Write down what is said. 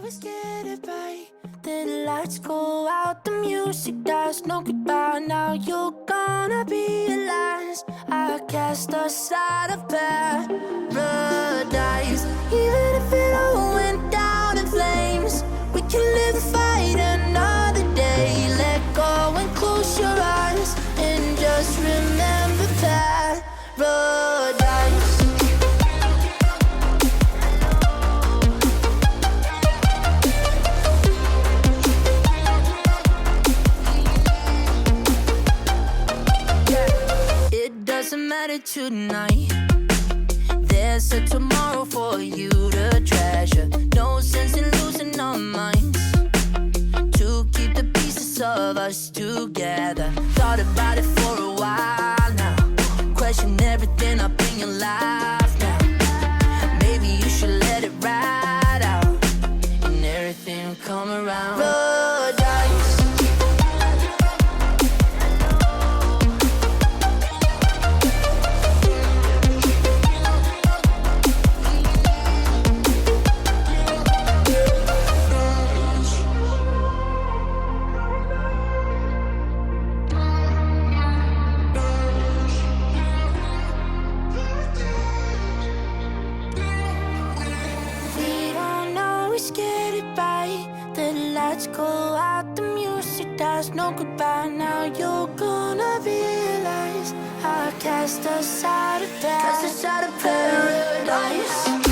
always get it right. The lights go out, the music dies, no goodbye. Now you're gonna be realize I cast aside of paradise. Even if it all went down in flames, we can live and fight another day. Let go and close your eyes and just remember paradise. It doesn't matter tonight. There's a tomorrow for you to treasure. No sense in losing our minds. To keep the pieces of us together. Thought about it for a while now. Question everything up in your life now. Maybe you should let it ride out, and everything will come around. Paradise. Get it right. The lights go out, the music dies, no goodbye. Now you're gonna realize I cast aside of paradise.